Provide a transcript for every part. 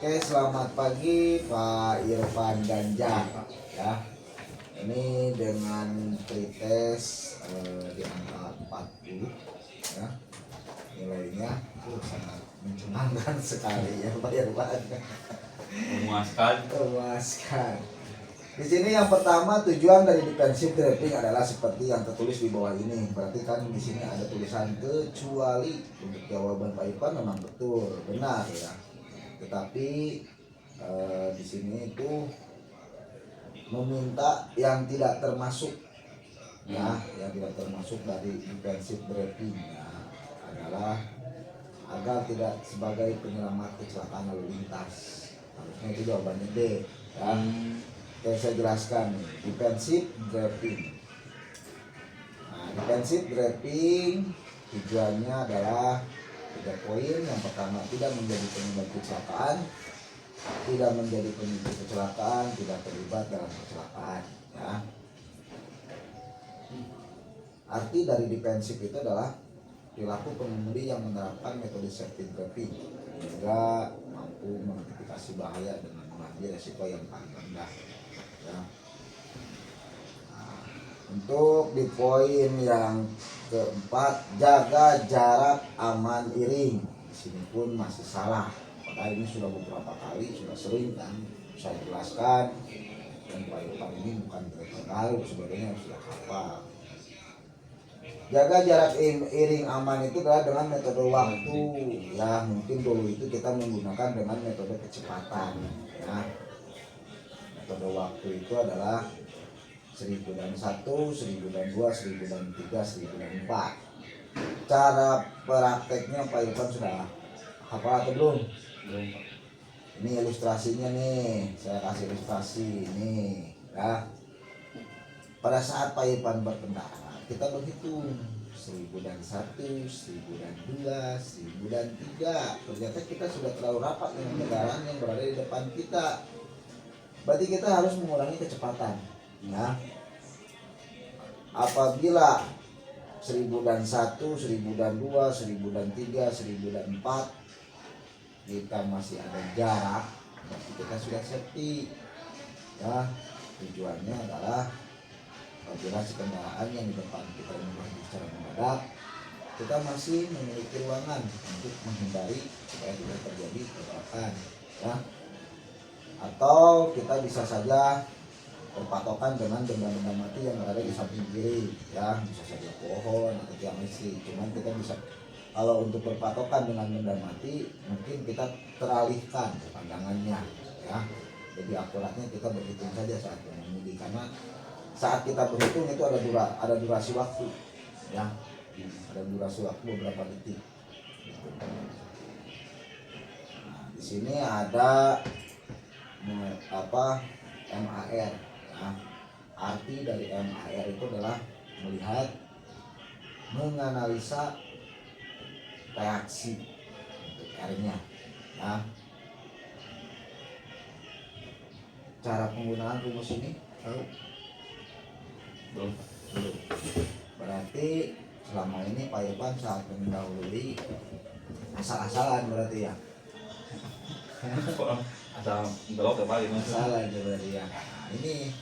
Oke, selamat pagi Pak Irfan Ganjar ya. Ini dengan pretest di angka 40 ya. Nilainya sangat mencengangkan sekali ya Pak Irfan. Memuaskan. Memuaskan. Di sini yang pertama, tujuan dari defensive drafting adalah seperti yang tertulis di bawah ini. Berarti kan di sini ada tulisan kecuali. Untuk jawaban Pak Irfan memang betul, benar ya. Tetapi di sini itu meminta yang tidak termasuk ya, yang tidak termasuk dari defensive drafting ya, adalah agar tidak sebagai penyelamat kecelakaan lalu lintas. Harusnya itu jawabannya D ya. Oke, saya jelaskan defensive drafting. Nah, defensive drafting tujuannya adalah 3 poin. Yang pertama, tidak menjadi penyebab kecelakaan, tidak menjadi pemicu kecelakaan, tidak terlibat dalam kecelakaan ya. Arti dari defensif itu adalah perilaku pengemudi yang menerapkan metode safety driving hingga mampu mengidentifikasi bahaya dengan mengambil resiko yang paling rendah ya. Nah, untuk di poin yang keempat, jaga jarak aman iring. Di sini pun masih salah. Padahal ini sudah beberapa kali, sudah sering kan saya jelaskan. Dan Pak Irfan ini bukan baru, sebenarnya sudah hafal. Jaga jarak iring aman itu adalah dengan metode waktu ya. Mungkin dulu itu kita menggunakan dengan metode kecepatan ya. Metode waktu itu adalah 1001, 1002, 1003, 1004. Cara prakteknya Pak Irfan sudah hafal atau belum? Ini ilustrasinya nih, saya kasih ilustrasi ini ya. Pada saat Pak Irfan berkendara, kita berhitung 1001, 1002, 1003. Ternyata kita sudah terlalu rapat dengan kendaraan yang berada di depan kita. Berarti kita harus mengurangi kecepatan ya. Apabila 1001, 1002, 1003, 1004 kita masih ada jarak, berarti kita sudah safety ya. Tujuannya adalah apabila si kendaraan yang di depan kita ini berhenti secara mendadak, kita masih memiliki ruangan untuk menghindari supaya tidak terjadi tabrakan ya. Atau kita bisa saja berpatokan dengan benda-benda mati yang berada di samping kiri ya, bisa saja pohon atau tiang listrik. Cuman kita bisa, kalau untuk berpatokan dengan benda mati, mungkin kita teralihkan pandangannya ya. Jadi akuratnya kita berhitung saja saat mengemudi, karena saat kita berhitung itu ada durasi waktu ya, ada durasi waktu beberapa detik. Nah, di sini ada MAR ya. Arti dari MAR itu adalah melihat, menganalisa reaksi untuk R-nya ya. Cara penggunaan rumus ini tahu? Belum. Berarti selama ini Pak Irfan saat mendahului asal-asalan berarti ya. Asal belok apa gimana? Salah itu berarti ya. Nah, ini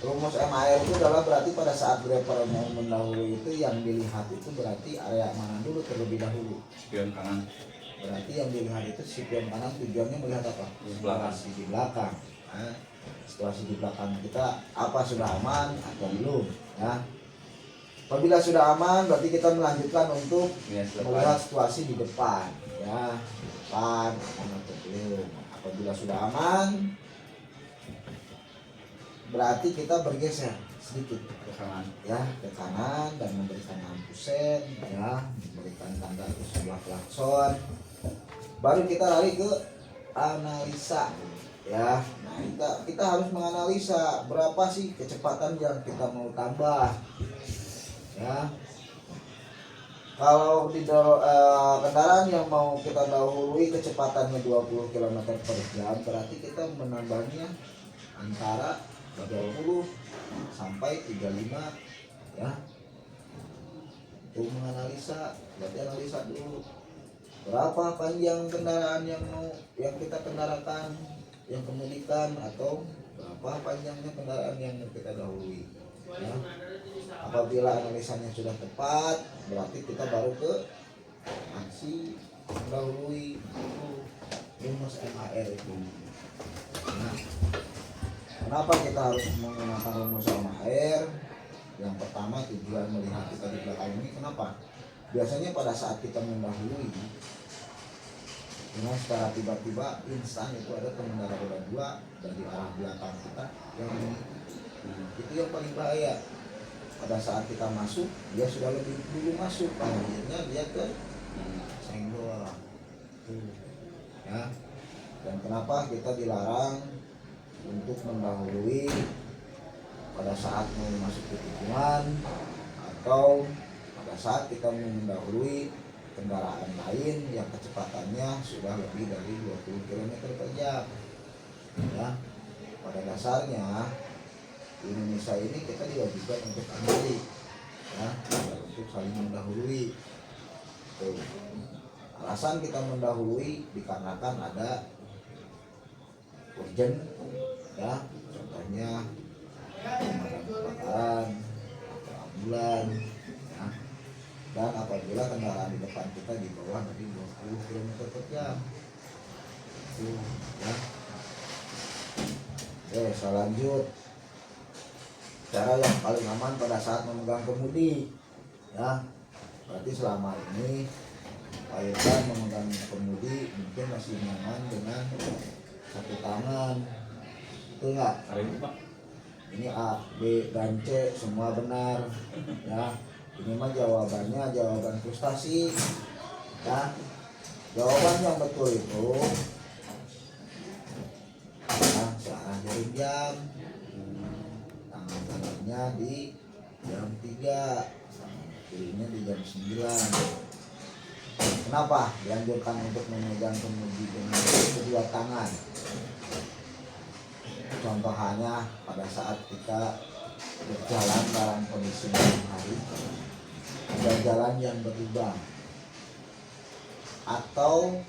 rumus MAR itu adalah berarti pada saat driver mau mendahului itu yang dilihat itu berarti area mana dulu terlebih dahulu. Spion kanan. Berarti yang dilihat itu spion kanan, tujuannya melihat apa? Situasi di belakang. Nah, situasi di belakang kita apa, sudah aman atau belum ya. Apabila sudah aman, berarti kita melanjutkan untuk melihat situasi di depan ya, depan aman atau belum. Apabila sudah aman, berarti kita bergeser sedikit Ke kanan. ya, ke kanan dan memberikan lampu sen ya, memberikan tanda sebelah klakson. Baru kita lari ke analisa ya. Nah, kita harus menganalisa berapa sih kecepatan yang kita mau tambah ya. Kalau di kendaraan yang mau kita dahului kecepatannya 20 km per jam, berarti kita menambahnya antara 20 sampai 35 ya. Untuk menganalisa, berarti analisa dulu berapa panjang kendaraan yang kita kendarakan, yang kemudikan, atau berapa panjangnya kendaraan yang kita dahului. Ya. Apabila analisanya sudah tepat, berarti kita baru ke aksi mendahului, itu rumus MAR itu. Nah, kenapa kita harus menggunakan rumus MAR? Yang pertama, tujuan melihat kita di belakang ini kenapa? Biasanya pada saat kita mendahului, dengan secara tiba-tiba instan itu ada pengendara roda 2 dari arah belakang kita yang itu yang paling bahaya. Pada saat kita masuk, dia sudah lebih dulu masuk, akhirnya dia ke senggol. Ya. Dan kenapa kita dilarang untuk mendahului pada saat mau masuk ke tikungan, atau pada saat kita mendahului kendaraan lain yang kecepatannya sudah lebih dari 20 km per jam. Ya. Pada dasarnya di Indonesia ini kita diwajibkan untuk antri, ya, untuk saling mendahului. Tuh. Alasan kita mendahului dikarenakan ada urgent, ya, contohnya pemadam kebakaran atau ambulan, ya. Dan apabila kendaraan di depan kita di bawah dari 20 km per jam. Tuh, ya. Oke, selanjut, cara yang paling aman pada saat memegang kemudi, ya. Berarti selama ini Pak Irfan memegang kemudi mungkin masih nyaman dengan satu tangan, betul nggak? Ada itu Pak. Ini A, B, dan C semua benar, ya. Ini mah jawaban frustasi, ya. Jawaban yang betul itu, nah, searah jarum jam, tangan kanannya di jam 3, kirinya di jam 9. Kenapa dianjurkan untuk memegang kemudi dengan kedua tangan? Contohnya pada saat kita berjalan dalam kondisi malam hari, ada jalan yang berlubang, atau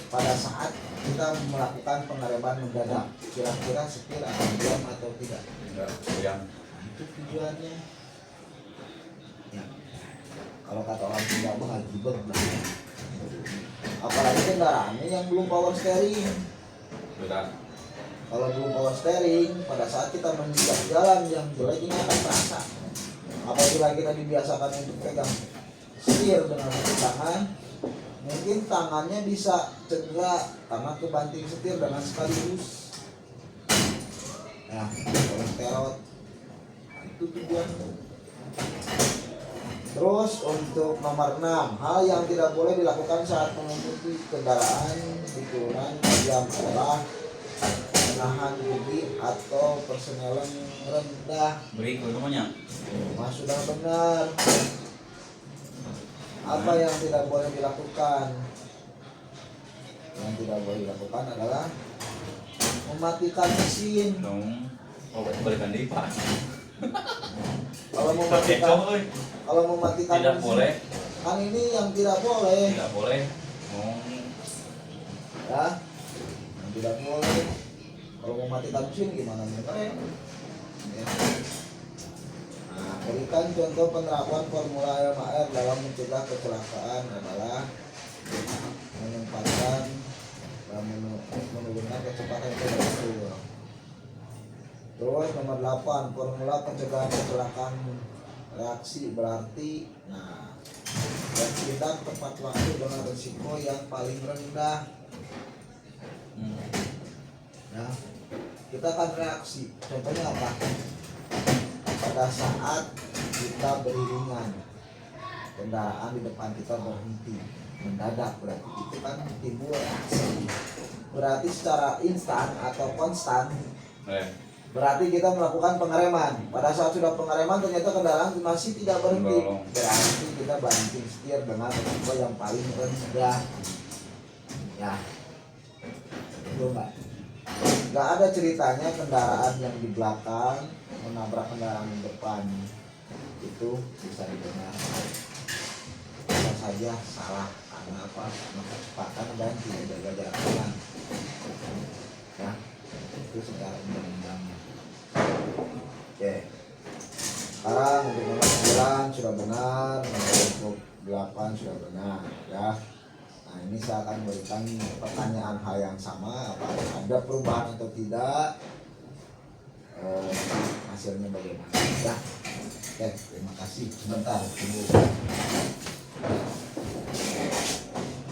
pada saat kita melakukan pengereman mendadak, kira-kira setir akan diam atau tidak? Enggak, goyang. Itu tujuannya. Ya. Kalau kata orang Sunda mah ngajibek lah. Apalagi kendaraannya yang belum power steering. Berat. Kalau belum power steering, pada saat kita menginjak jalan yang jelek ini akan terasa. Apabila kita dibiasakan untuk pegang setir dengan satu tangan, mungkin tangannya bisa cedera karena kebanting setir dengan sekaligus. Nah, kolesterol itu tujuannya. Terus untuk nomor 6, hal yang tidak boleh dilakukan saat mengemudi kendaraan di turunan jam adalah menahan bodi atau persenelan rendah. Beri ke namanya. Mas sudah benar. Apa yang tidak boleh dilakukan? Yang tidak boleh dilakukan adalah mematikan mesin. Dong. Oh, berikan diri Pak. Kalau mematikan Tidak mesin, boleh. kan ini yang tidak boleh. Tidak boleh. Oh. Ya, yang tidak boleh. Kalau mematikan mesin gimana nih? Ya. Nah, berikan contoh penerapan formula MAR dalam mencegah kecelakaan adalah menempatkan dan menurunkan kecepatan teratur. Terus nomor 8, formula pencegahan kecelakaan reaksi berarti, nah, bertindak tepat waktu dengan risiko yang paling rendah. Ya, kita akan reaksi. Contohnya apa? Pada saat kita beriringan, kendaraan di depan kita berhenti mendadak, berarti itu kan timbul reaksi. Berarti secara instan atau konstan, berarti kita melakukan pengereman. Pada saat sudah pengereman ternyata kendaraan masih tidak berhenti, berarti kita banting setir dengan risiko yang paling rendah. Ya, itu Mbak. Gak ada ceritanya kendaraan yang di belakang menabrak kendaraan di depan itu bisa dibenarkan. Bisa saja salah karena apa? Karena kecepatan dan tidak jaga jarak aman. Ya, itu secara undang-undangnya. Oke. Sekarang untuk nomor 9 sudah benar, nomor 8 sudah benar, ya. Nah, ini saya akan berikan pertanyaan hal yang sama, apakah ada perubahan atau tidak, hasilnya bagaimana, ya. Oke, terima kasih. Sebentar, tunggu.